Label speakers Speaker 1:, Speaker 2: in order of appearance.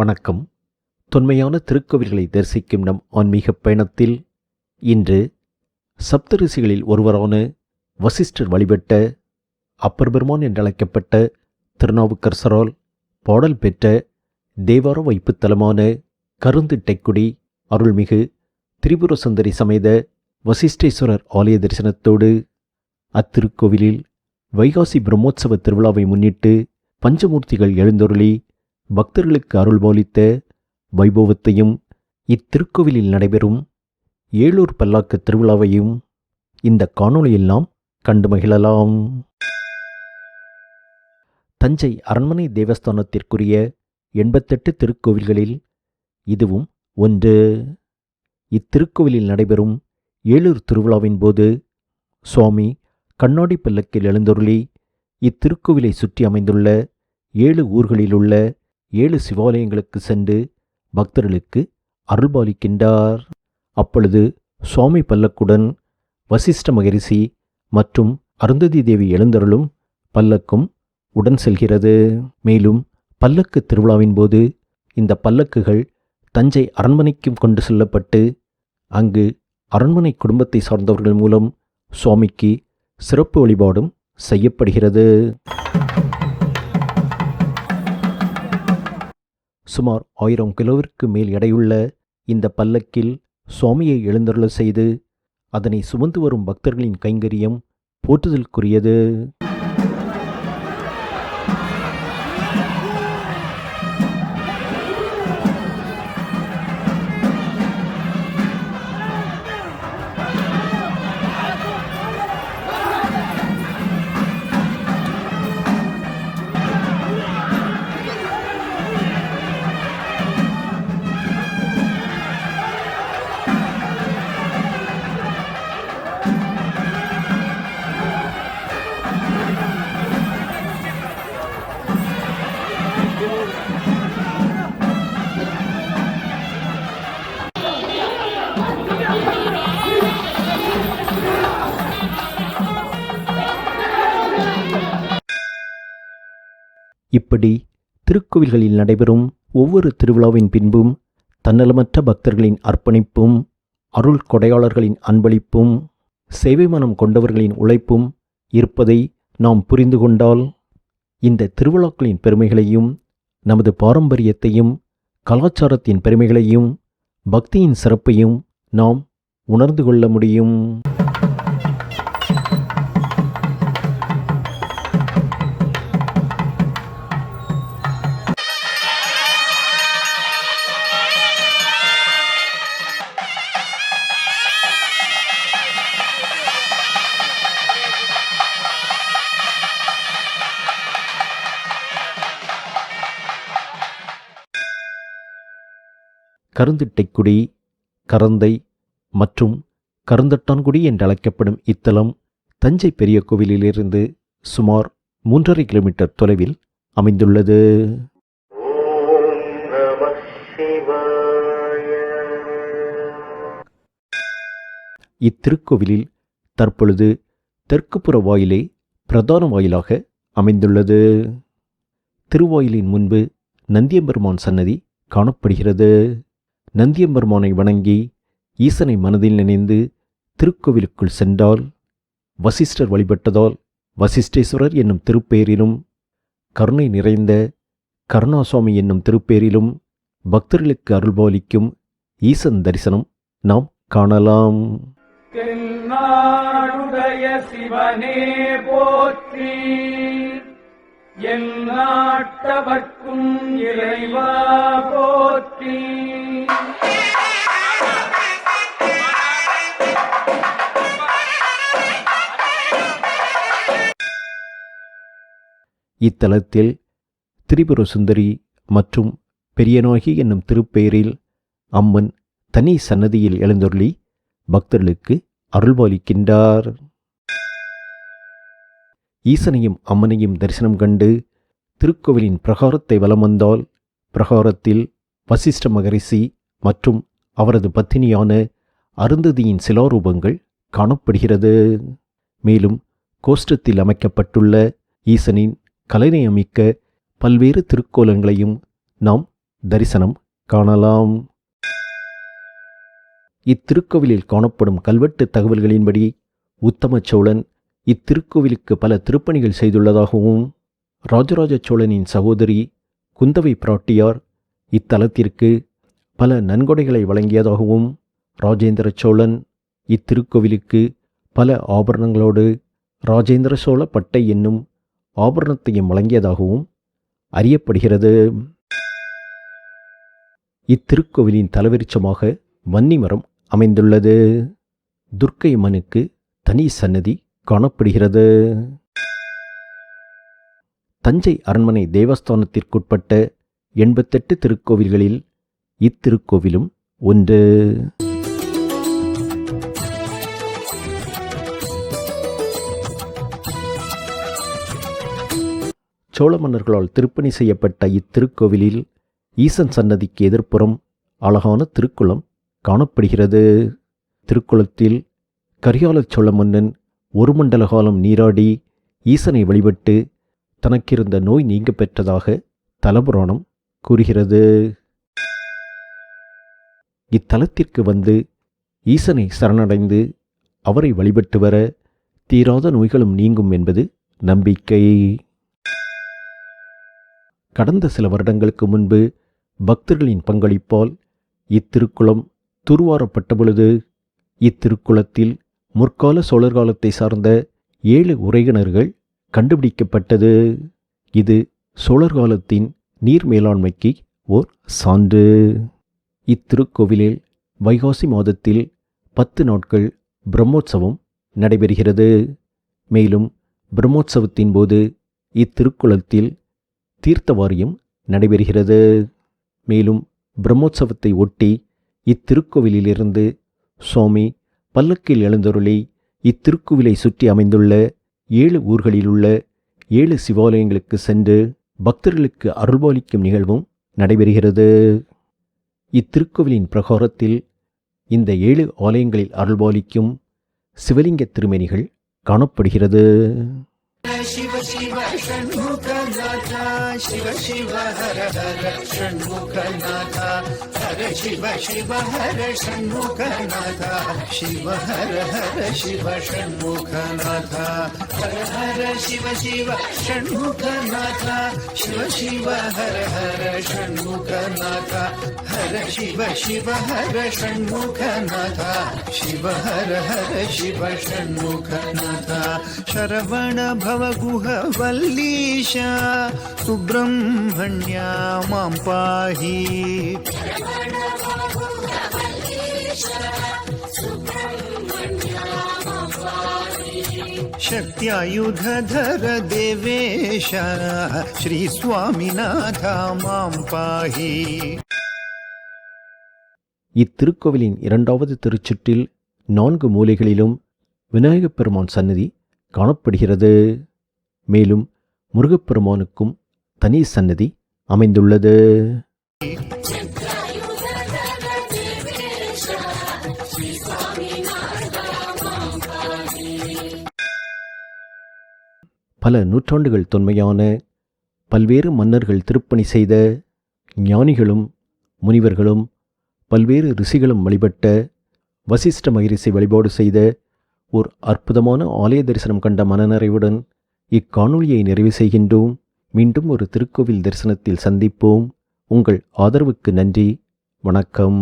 Speaker 1: வணக்கம். தொன்மையான திருக்கோவில்களை தரிசிக்கும் நம் ஆன்மீக பயணத்தில் இன்று சப்தரிஷிகளில் ஒருவரான வசிஷ்டர் வழிபட்ட அப்பர் பெருமான் என்றழைக்கப்பட்ட திருநாவுக்கரசரால் பாடல் பெற்ற தேவார வைப்புத்தலமான கருந்திட்டைக்குடி அருள்மிகு திரிபுர சுந்தரி சமேத வசிஷ்டேஸ்வரர் ஆலய தரிசனத்தோடு அத்திருக்கோவிலில் வைகாசி பிரம்மோற்சவ திருவிழாவை முன்னிட்டு பஞ்சமூர்த்திகள் எழுந்தருளி பக்தர்களுக்கு அருள்பாலித்த வைபவத்தையும் இத்திருக்கோவிலில் நடைபெறும் ஏழூர் பல்லாக்கு திருவிழாவையும் இந்த காணொளியில் நாம் கண்டு மகிழலாம். தஞ்சை அரண்மனை தேவஸ்தானத்திற்குரிய 88 திருக்கோவில்களில் இதுவும் ஒன்று. இத்திருக்கோவிலில் நடைபெறும் ஏழூர் திருவிழாவின் போது சுவாமி கண்ணாடி பல்லக்கில் எழுந்தருளி இத்திருக்கோவிலை சுற்றி அமைந்துள்ள 7 ஊர்களிலுள்ள 7 சிவாலயங்களுக்கு சென்று பக்தர்களுக்கு அருள்பாலிக்கின்றார். அப்பொழுது சுவாமி பல்லக்குடன் வசிஷ்ட மகரிஷி மற்றும் அருந்ததி தேவி எழுந்தருளும் பல்லக்கும் உடன் செல்கிறது. மேலும் பல்லக்கு திருவிழாவின் போது இந்த பல்லக்குகள் தஞ்சை அரண்மனைக்கும் கொண்டு செல்லப்பட்டு அங்கு அரண்மனை குடும்பத்தை சார்ந்தவர்கள் மூலம் சுவாமிக்கு சிறப்பு வழிபாடும் செய்யப்படுகிறது. சுமார் 1000 கிலோவிற்கு மேல் எடையுள்ள இந்த பல்லக்கில் சுவாமியை எழுந்தருள செய்து அதனை சுமந்து வரும் பக்தர்களின் கைங்கரியம் போற்றுதலுக்குரியது. இப்படி திருக்கோவில்களில் நடைபெறும் ஒவ்வொரு திருவிழாவின் பின்பும் தன்னலமற்ற பக்தர்களின் அர்ப்பணிப்பும், அருள் கொடையாளர்களின் அன்பளிப்பும், சேவை மனம் கொண்டவர்களின் உழைப்பும் இருப்பதை நாம் புரிந்து கொண்டால் இந்த திருவிழாக்களின் பெருமைகளையும், நமது பாரம்பரியத்தையும், கலாச்சாரத்தின் பெருமைகளையும், பக்தியின் சிறப்பையும் நாம் உணர்ந்து கொள்ள முடியும். கருந்திட்டைக்குடி, கரந்தை மற்றும் கருந்தட்டான்குடி என்றழைக்கப்படும் இத்தலம் தஞ்சை பெரிய கோவிலிலிருந்து சுமார் 3.5 கிலோமீட்டர் தொலைவில் அமைந்துள்ளது. இத்திருக்கோவிலில் தற்பொழுது தெற்குப்புற வாயிலே பிரதான வாயிலாக அமைந்துள்ளது. திருவாயிலின் முன்பு நந்தியம்பெருமான் சன்னதி காணப்படுகிறது. நந்தியம்பெருமானை வணங்கி ஈசனை மனதில் நினைந்து திருக்கோவிலுக்குள் சென்றால் வசிஷ்டர் வழிபட்டதால் வசிஷ்டேஸ்வரர் என்னும் திருப்பேரிலும், கருணை நிறைந்த கருணாசுவாமி என்னும் திருப்பேரிலும் பக்தர்களுக்கு அருள்பாலிக்கும் ஈசன் தரிசனம் நாம் காணலாம்.
Speaker 2: தென்னாடுடைய சிவனே போற்றி, எந்நாட்டவர்க்கும் இறைவா போற்றி.
Speaker 1: இத்தலத்தில் திரிபுர சுந்தரி மற்றும் பெரியநாயகி என்னும் திருப்பெயரில் அம்மன் தனி சன்னதியில் எழுந்தருளி பக்தர்களுக்கு அருள்பாலிக்கின்றார். ஈசனையும் அம்மனையும் தரிசனம் கண்டு திருக்கோவிலின் பிரகாரத்தை வலம் வந்தால் பிரகாரத்தில் வசிஷ்ட மகரிஷி மற்றும் அவரது பத்தினியான அருந்ததியின் சிலாரூபங்கள் காணப்படுகிறது. மேலும் கோஷ்டத்தில் அமைக்கப்பட்டுள்ள ஈசனின் கலைநயமிக்க பல்வேறு திருக்கோலங்களையும் நாம் தரிசனம் காணலாம். இத்திருக்கோவிலில் காணப்படும் கல்வெட்டு தகவல்களின்படி உத்தம சோழன் இத்திருக்கோவிலுக்கு பல திருப்பணிகள் செய்துள்ளதாகவும், ராஜராஜ சோழனின் சகோதரி குந்தவை பிராட்டியார் இத்தலத்திற்கு பல நன்கொடைகளை வழங்கியதாகவும், ராஜேந்திர சோழன் இத்திருக்கோவிலுக்கு பல ஆபரணங்களோடு ராஜேந்திர சோழ பட்டை என்னும் ஆபரணத்தையும் வழங்கியதாகவும் அறியப்படுகிறது. இத்திருக்கோவிலின் தலவிருட்சமாக வன்னிமரம் அமைந்துள்ளது. துர்க்கை அம்மனுக்கு தனி சன்னதி காணப்படுகிறது. தஞ்சை அரண்மனை தேவஸ்தானத்திற்குட்பட்ட 88 திருக்கோவில்களில் இத்திருக்கோவிலும் ஒன்று. சோழ மன்னர்களால் திருப்பணி செய்யப்பட்ட இத்திருக்கோவிலில் ஈசன் சன்னதிக்கு எதிர்ப்புறம் அழகான திருக்குளம் காணப்படுகிறது. திருக்குளத்தில் கரிகால சோழ மன்னன் ஒரு மண்டல காலம் நீராடி ஈசனை வழிபட்டு தனக்கிருந்த நோய் நீங்க பெற்றதாக தலபுராணம் கூறுகிறது. இத்தலத்திற்கு வந்து ஈசனை சரணடைந்து அவரை வழிபட்டு வர தீராத நோய்களும் நீங்கும் என்பது நம்பிக்கை. கடந்த சில வருடங்களுக்கு முன்பு பக்தர்களின் பங்களிப்பால் இத்திருக்குளம் தூர்வாரப்பட்ட பொழுது இத்திருக்குளத்தில் முற்கால சோழர் காலத்தை சார்ந்த 7 உறைகிணறுகள் கண்டுபிடிக்கப்பட்டது. இது சோழர் காலத்தின் நீர் மேலாண்மைக்கு ஓர் சான்று. இத்திருக்கோவிலில் வைகாசி மாதத்தில் 10 நாட்கள் பிரம்மோற்சவம் நடைபெறுகிறது. மேலும் பிரம்மோற்சவத்தின் போது இத்திருக்குளத்தில் தீர்த்தவாரியம் நடைபெறுகிறது. மேலும் பிரம்மோற்சவத்தை ஒட்டி இத்திருக்கோவிலிலிருந்து சுவாமி பல்லக்கில் எழுந்தருளி இத்திருக்கோவிலை சுற்றி அமைந்துள்ள 7 ஊர்களிலுள்ள 7 சிவாலயங்களுக்கு சென்று பக்தர்களுக்கு அருள்பாலிக்கும் நிகழ்வும் நடைபெறுகிறது. இத்திருக்கோவிலின் பிரகாரத்தில் இந்த 7 ஆலயங்களில் அருள்பாலிக்கும் சிவலிங்க திருமேனிகள் காணப்படுகிறது.
Speaker 3: शिव शिव षण्मुखनाथ शिव शिव हर हर षण्मुखनाथ हर शिव शिव हर षण्मुखनाथ शिव हर हर शिव षण्मुखनाथ हर हर शिव शिव षण्मुखनाथ शिव शिव हर हर षण्मुखनाथ हर शिव शिव हर षण्मुखनाथ शिव हर हर शिव षण्मुखनाथ शरवण भव गुह वल्लीश सुब्रह्मण्या मां पाहि शक्त्यायुधधर देवेश श्री स्वामिनाथ मां पाहि.
Speaker 1: இத்திருக்கோவிலின் 2வது திருச்சுற்றில் 4 மூலைகளிலும் விநாயகப் பெருமான் சன்னதி காணப்படுகிறது. மேலும் முருகப்பெருமானுக்கும் தனி சன்னதி அமைந்துள்ளது. பல நூற்றாண்டுகள் தொன்மையான பல்வேறு மன்னர்கள் திருப்பணி செய்த ஞானிகளும் முனிவர்களும் பல்வேறு ரிஷிகளும் வழிபட்ட வசிஷ்ட மகரிஷி வழிபாடு செய்த ஒரு அற்புதமான ஆலய தரிசனம் கண்ட மனநிறைவுடன் இக்காணொளியை நிறைவு செய்கின்றோம். மீண்டும் ஒரு திருக்கோவில் தரிசனத்தில் சந்திப்போம். உங்கள் ஆதரவுக்கு நன்றி. வணக்கம்.